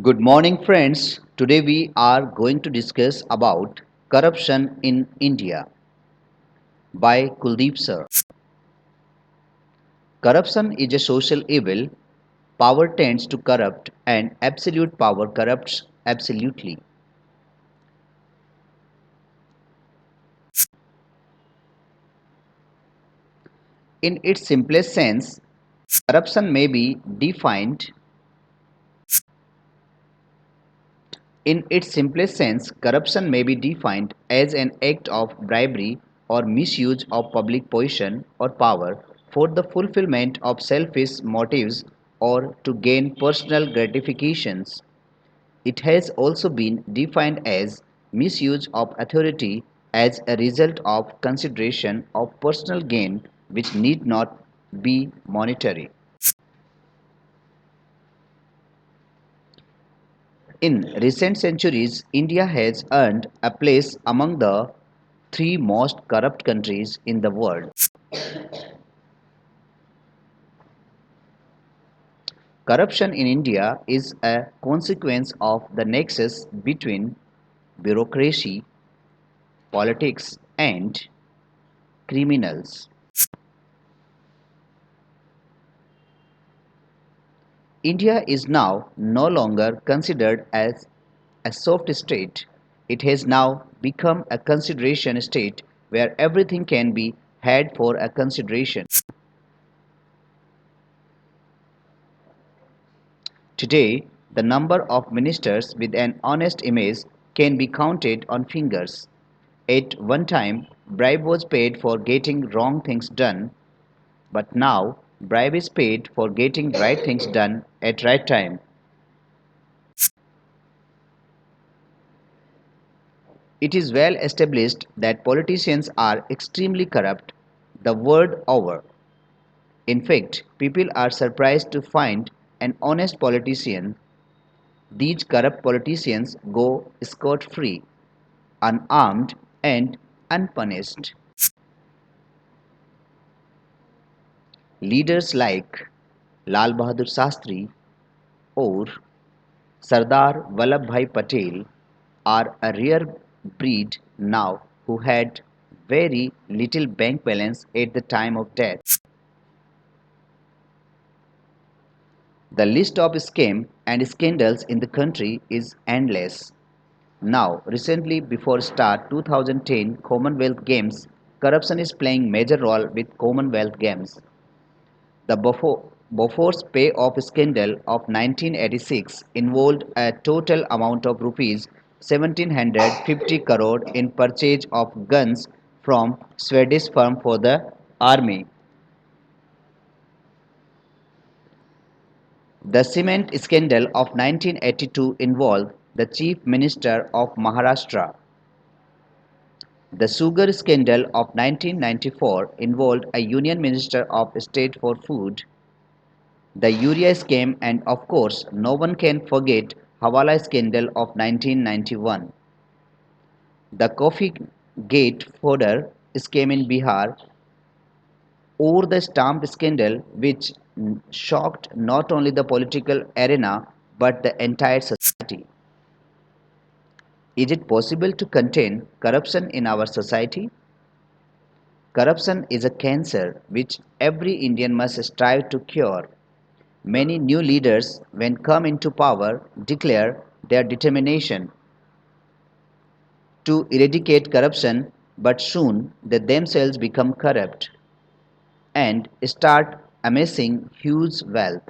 Good morning friends. Today we are going to discuss about corruption in India by Kuldeep sir. Corruption is a social evil. Power tends to corrupt and absolute power corrupts absolutely. In its simplest sense, corruption may be defined In its simplest sense, corruption may be defined as an act of bribery or misuse of public position or power for the fulfillment of selfish motives or to gain personal gratifications. It has also been defined as misuse of authority as a result of consideration of personal gain which need not be monetary. In recent centuries, India has earned a place among the three most corrupt countries in the world. Corruption in India is a consequence of the nexus between bureaucracy, politics, and criminals. India is now no longer considered as a soft state. It has now become a consideration state where everything can be had for a consideration. Today, the number of ministers with an honest image can be counted on fingers. At one time, bribe was paid for getting wrong things done, but now bribe is paid for getting right things done at right time. It is well established that politicians are extremely corrupt the world over. In fact, people are surprised to find an honest politician. These corrupt politicians go scot-free, unarmed and unpunished. Leaders like Lal Bahadur Shastri or Sardar Vallabhbhai Patel are a rare breed now who had very little bank balance at the time of death. The list of scams and scandals in the country is endless. Now, recently before start 2010 Commonwealth Games, corruption is playing major role with Commonwealth Games. The Bofors pay-off scandal of 1986 involved a total amount of rupees 1750 crore in purchase of guns from Swedish firm for the army. The cement scandal of 1982 involved the Chief Minister of Maharashtra. The sugar scandal of 1994 involved a Union Minister of State for Food. The urea scam and of course no one can forget Hawala scandal of 1991. The coffee gate fodder scam in Bihar or the stamp scandal which shocked not only the political arena but the entire society. Is it possible to contain corruption in our society? Corruption is a cancer which every Indian must strive to cure. Many new leaders, when come into power, declare their determination to eradicate corruption, but soon they themselves become corrupt and start amassing huge wealth.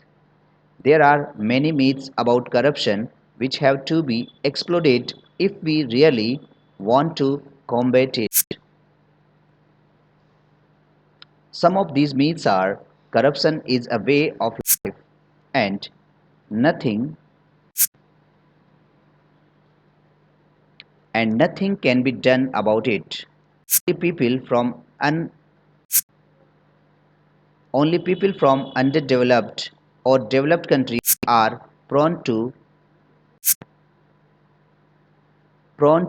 There are many myths about corruption which have to be exploded if we really want to combat it. Some of these myths are corruption is a way of life and nothing nothing can be done about it. Only people from only people from underdeveloped or developed countries are prone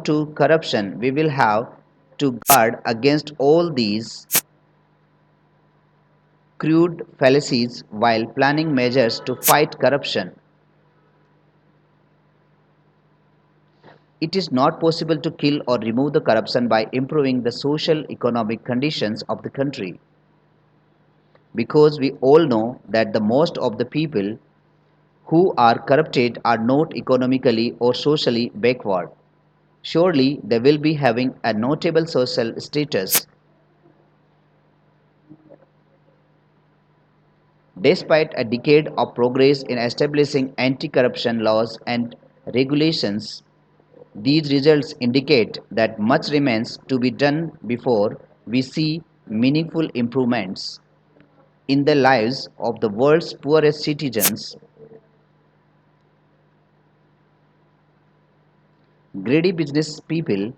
to corruption. We will have to guard against all these crude fallacies while planning measures to fight corruption. It is not possible to kill or remove the corruption by improving the social economic conditions of the country, because we all know that the most of the people who are corrupted are not economically or socially backward. Surely they will be having a notable social status. Despite a decade of progress in establishing anti-corruption laws and regulations, these results indicate that much remains to be done before we see meaningful improvements in the lives of the world's poorest citizens. Greedy business people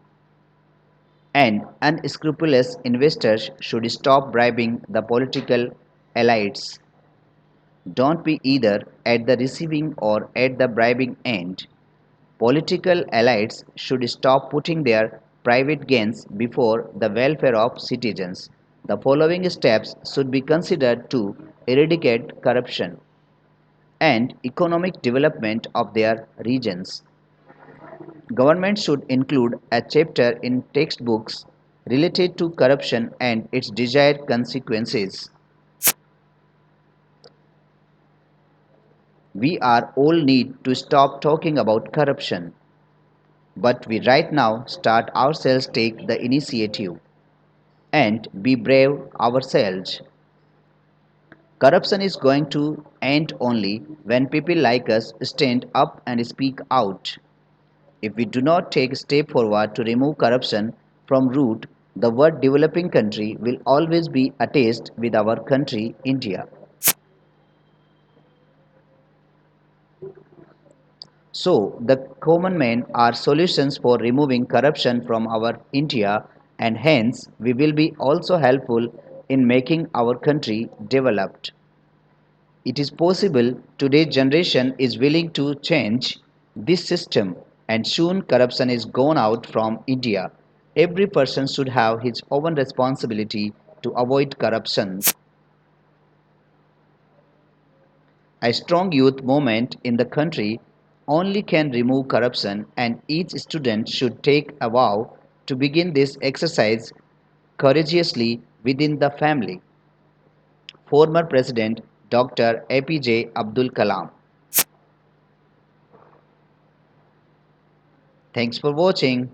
and unscrupulous investors should stop bribing the political elites. Don't be either at the receiving or at the bribing end. Political elites should stop putting their private gains before the welfare of citizens. The following steps should be considered to eradicate corruption and economic development of their regions. Government should include a chapter in textbooks related to corruption and its desired consequences. We are all need to stop talking about corruption, but we right now start ourselves take the initiative and be brave ourselves. Corruption is going to end only when people like us stand up and speak out. If we do not take a step forward to remove corruption from root, the word developing country will always be attached with our country, India. So, the common men are solutions for removing corruption from our India, and hence we will be also helpful in making our country developed. It is possible today's generation is willing to change this system, and soon corruption is gone out from India. Every person should have his own responsibility to avoid corruption. A strong youth movement in the country only can remove corruption, and each student should take a vow to begin this exercise courageously within the family. Former President Dr. APJ Abdul Kalam. Thanks for watching.